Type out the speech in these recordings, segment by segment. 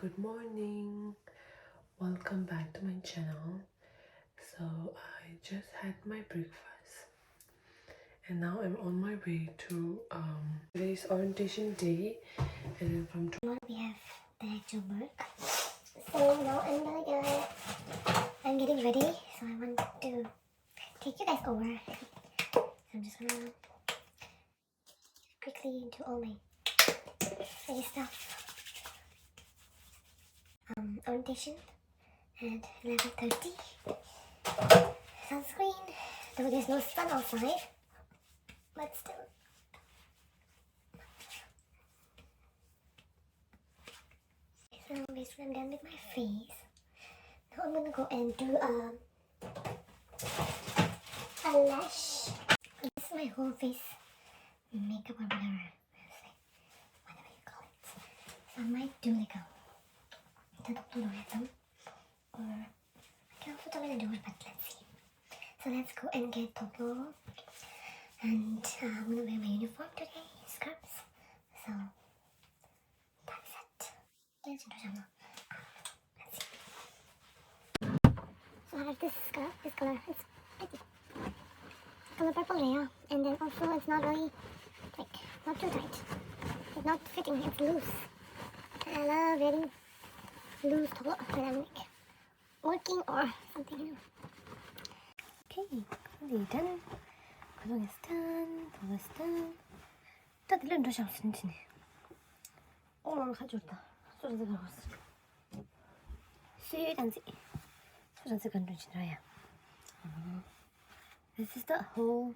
good morning. Welcome back to my channel. So I just had my breakfast and now I'm on my way to today's orientation day, and then from Tomorrow we have the actual work. So now I'm getting ready. So I want to take you guys over. So I'm just gonna quickly do all my ready stuff. Orientation at 11:30. Sunscreen. Though there's no sun outside, but still. So basically I'm done with my face. Now I'm gonna go and do a lash. This is my whole face makeup or whatever you call it. So I might do like a rhythm, or I can also tell me to do it, but let's see. So let's go and get Tokyo. And I'm gonna wear my uniform today, scrubs. So that's it. Let's see. So I have this scarf, this color. It's pretty. Color purple layer, and then also it's not really not too tight. It's not fitting, it's loose. And I love wearing loose top when I'm working or something. Okay, completely done. Coloring is done, color is done. 다 들려는 도시 없으니. 오늘 가져왔다. 소리가 나왔어. 수요일한지. 소리가 건드리시나요? This is the whole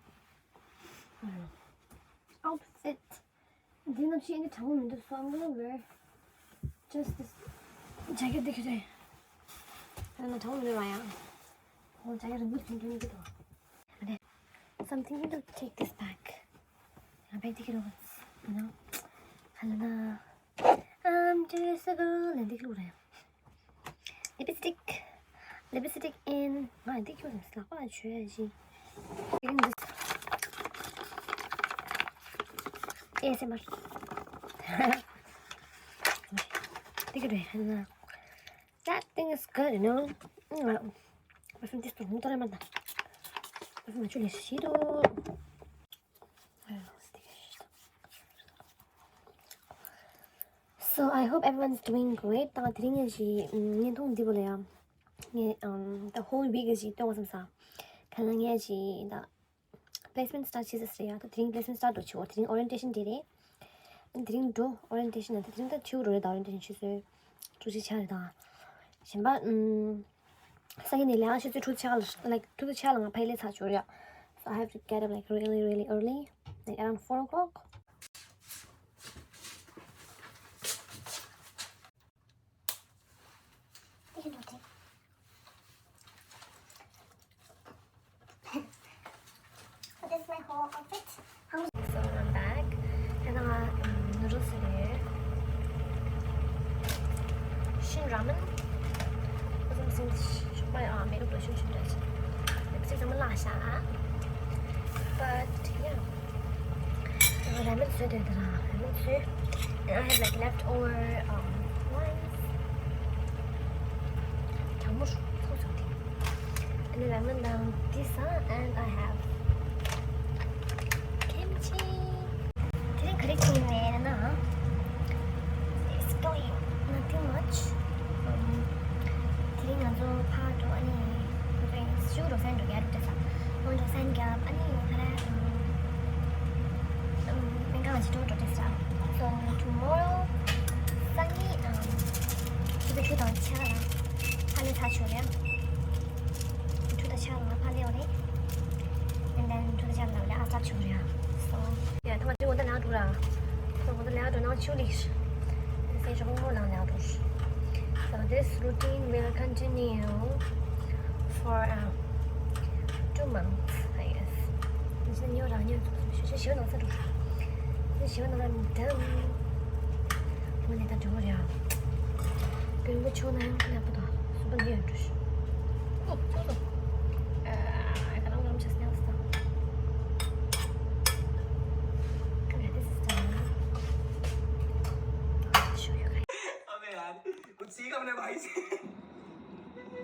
outfit. Didn't know she ended up telling me, so I'm gonna wear just this jacket today. And I'm telling you, right? Oh, jacket is good. Don't get it. So I'm thinking to take this back. I'm going to take it over. You know? Helena. I'm just a girl. And take it over. Lipstick in. I think you was like, oh, sure. ASMR. Take it away. And that thing is good, you know. From this one, what am I? I'm actually shadow. So I hope everyone's doing great. Tanga 드링이 지 년통 디볼래요. The whole week is 지 동안삼사. 가능해 지 나 placement start 치셨어요. 또 드링 placement start 도치고 드링 orientation 디리. 드링도 orientation 한테 드링도 치우를 다 orientation 치수 주시 차리다. 신발 second 2시에最初掐了 like 这个掐了配了擦出了。So I have to get up like really early, like around 4 o'clock. So this is my whole outfit. So I'm back. And noodles here. Shin ramen. 정말 매력도 신신되지. 립스틱 정말 라샤. But yeah. 라면 써야 되더라. 라면 써. And I have like leftover wines. 장무수 소스티. And then ramen disa, and I have kimchi. Didn't cook it in there, no. It's doing nothing much. 드링 아주 파도 아니 그게 수로 산도 야르트사 먼저 산갑 아니 하나 내가 아직 좀 됐어. So tomorrow sunny 집에 주던 차라 하늘 사주려 주다 차라 팔려오래 and then 주다 차라 나오래 아사 주려. So yeah 他们对我的两度了 so 我的两度能处理是非常好两度是。So this routine will continue for 2 months, I guess. This is new round. She should know that. She should know that. When it does work, can we show them? Yeah, but super new. Oh, so. I can't remember just now. Okay, this is done. I'll show you guys. कुछ सीख अपने भाई से।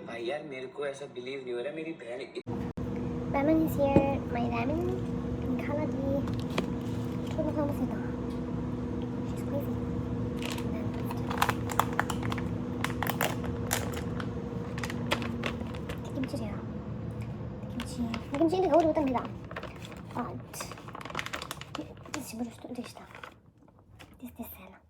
भाई यार मेरे को ऐसा बिलीव नहीं हो रहा मेरी बहन Ramen is here. My ramen. Kala di. Coba kamu sih dah. She's crazy. 김치래요. 김치 이거 어려워 답니다. But this is just this stuff. This salad.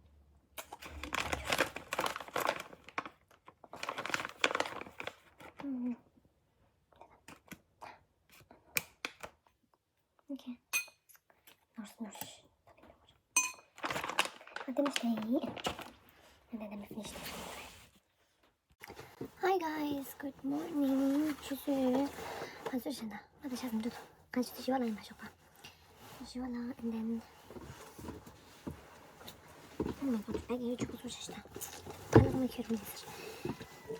Okay. Nurse. I think it's eat. And then I'm finished. Hi guys, good morning. 주술 반수시나. 맞아, 샤 좀 줘. 간식 드시와라 이 마셔봐. 드시와라, and then. 애기 주고 소시다. 하나만 기름 있어.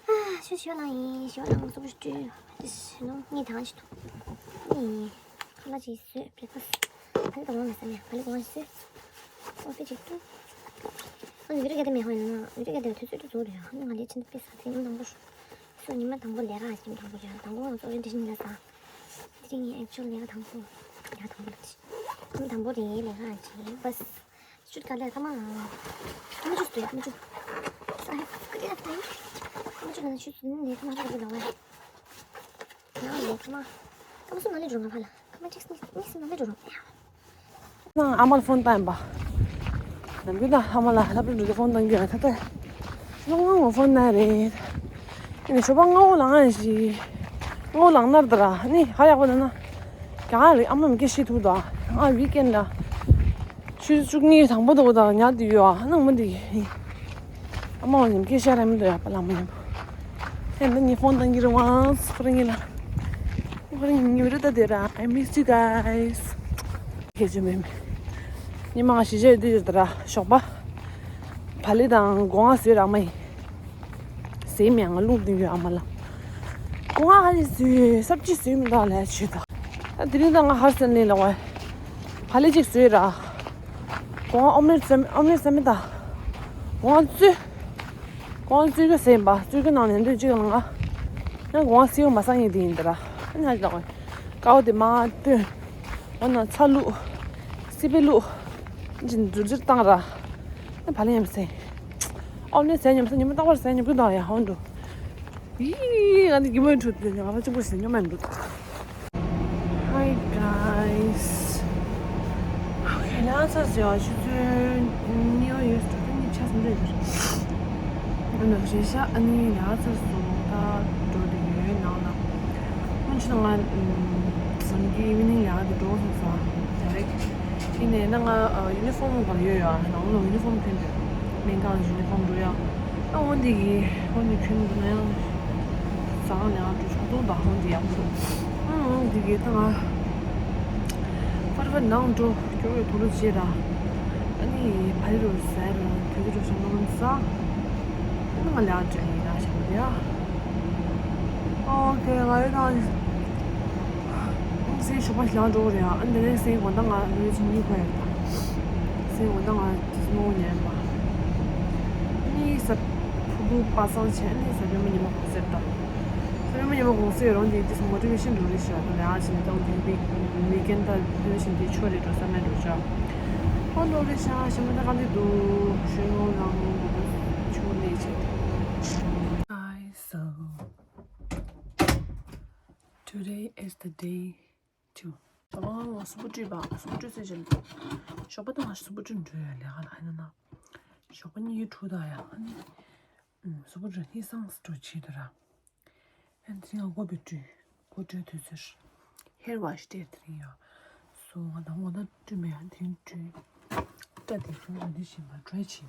아, 시원하 이 시원한 거 소시지. 됐어. 니 당신도. 니 칼라지 있어. 브레이크파스트. 빨리 먹으면 빨리 먹었어. 어디 또? 아니 이렇게 되면 하나 이렇게 되면 되지도 소리야. 하는 게 진짜 비싸. 지금 당부 손님만 당부 내가 지금 당부야. 당부는 소리 드시는 데서 드링이 액츄얼 내가 당부지. 그럼 당부리 내가 하지. 버스 슛 갈래 가만. 안 줬어요. 안 줘. 쌀 그게 다. 안 주는 슛 있는데 그만 하고 나와요. 나와요. 그만. 무슨 말이 좋은가 봐라. 그만 잭슨 무슨 말이 좋은가. 나 아무 폰 타임 봐. 남기다 아무나 하나도 누가 폰 당겨 타다. 너무 폰 나래. 이제 쇼방 오랑한시. 오랑 나더라. 아니 하야거든나. 가리 아무 게 시도다. 아 위켄드. 주중이 당보다 오다 냐디요. 하는 문디. 아무는 게 샤람도야 빨라면. 근데 폰 당기러 와. 스프링이라. 우리 이러다 되라. I miss you guys. 계주면 니마가 시제 되더라. 쇼바. 발리당 공화스라 마이. 세명 루딩이 아말라. 공화하지 섭지 쓰임다 라치다. 드린다가 하선리라 와. 발리직 쓰라. 공화 엄밀쌤이다. 공화쓰가 셈바. 쓰가 나는데 지금가. 나 공화쓰요 마상이 되인더라. 하나다. 가오데 마트. 오늘 차루 시벨루 진주르 땅라 발리면서 오늘 생님서 님은 따로 생님 그다야 혼도 이 아니 기분 좋대 내가 가지고 있으면 도 Hi guys okay now so new year's starting just a little 오늘 진짜 아니 나서 소다 도리에 나나 문치는 선기 미닝야도 도서서 이네 나가 유니폼 걸려요. 너무 유니폼 텐데. 내가 유니폼 줘야. 아 원디기 원디 춘구는 상냐 주소도 다 원디야. 되게 다 파르반 나온도 교회 도르지라. 아니 발로 살을 되게 좀 넘는사. 하는 걸 나중에 하셔야. 내가 일단所以说不想做这样，俺这所以我当俺就是你快的，所以我当俺就是某年吧。你是普八上千，你是你们公司的，所以你们公司有人就是我这个薪酬的小，2千到weekend的薪资出来就300多少，很多的想什么的干的都是我让我们出力气的。I so today is the day.我是不知吧，是不知在这里。小不等是不知这两个来的呢。小不你出的呀？是不知你上次就去的了。这个我不知，我这就是hair wash 的呀。所以我的这边挺知，这地方我的喜欢拽起。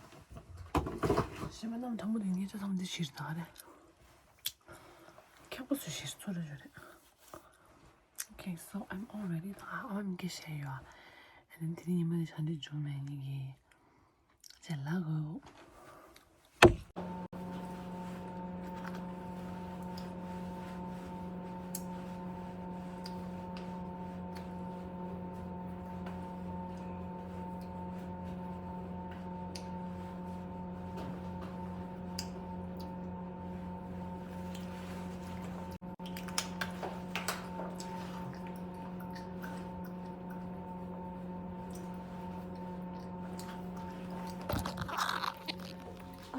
喜欢他们不听你这他们的其他的，看不出是做的这的。Okay, so I'm all ready. I'm gonna show you. And then you might have to join me. Jalago.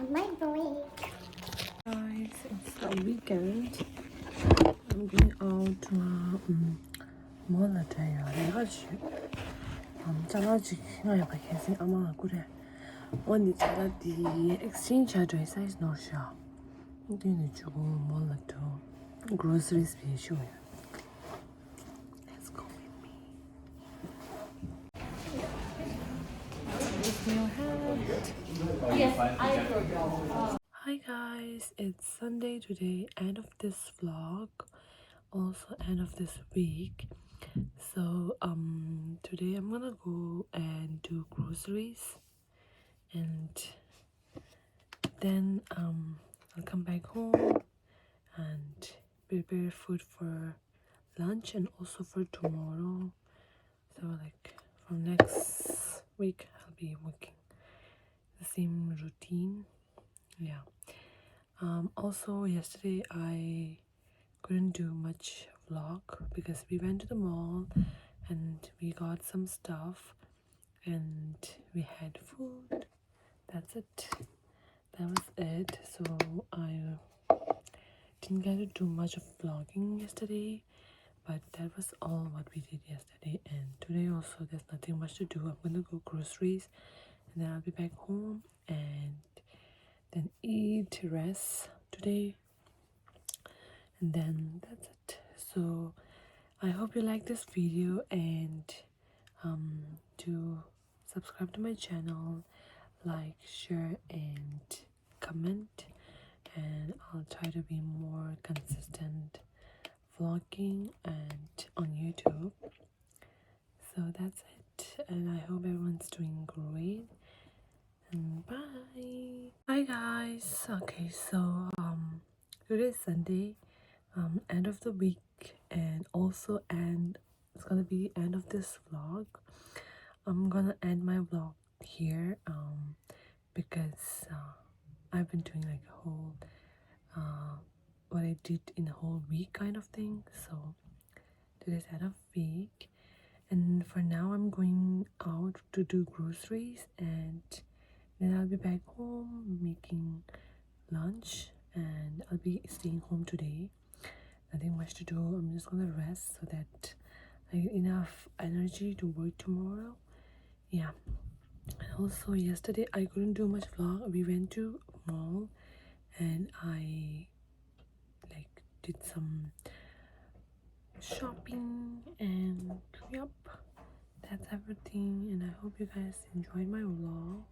on my break. Guys, it's the weekend. I'm going out to mall today. 잘라지 그냥 밖에서 아마 그래. 언니 잘라디 exchange address size 노셔. 근데 주고 몰라도 grocery special. Let's go with me. With your hat. Hi guys, it's Sunday today, end of this vlog, also end of this week. So today I'm gonna go and do groceries, and then I'll come back home and prepare food for lunch and also for tomorrow. So like from next week I'll be working the same routine. Yeah. Also yesterday I couldn't do much vlog because we went to the mall and we got some stuff and we had food. That's it. That was it. So I didn't get to do much of vlogging yesterday, but that was all what we did yesterday. And today also there's nothing much to do. I'm gonna go groceries and then I'll be back home and then eat, rest today, and then that's it. So I hope you like this video, and do subscribe to my channel, like, share and comment, and I'll try to be more consistent vlogging and on YouTube. So that's it, and I hope everyone's doing great, and bye. Hi guys. Okay, so today's Sunday, end of the week, and also end it's gonna be end of this vlog. I'm gonna end my vlog here because I've been doing like a whole what I did in a whole week kind of thing. So today's end of week, and for now I'm going out to do groceries, and then I'll be back home making lunch, and I'll be staying home today. Nothing much to do. I'm just gonna rest so that I get enough energy to work tomorrow. Yeah. And also yesterday I couldn't do much vlog. We went to mall and I like did some shopping, and yep, that's everything. And I hope you guys enjoyed my vlog.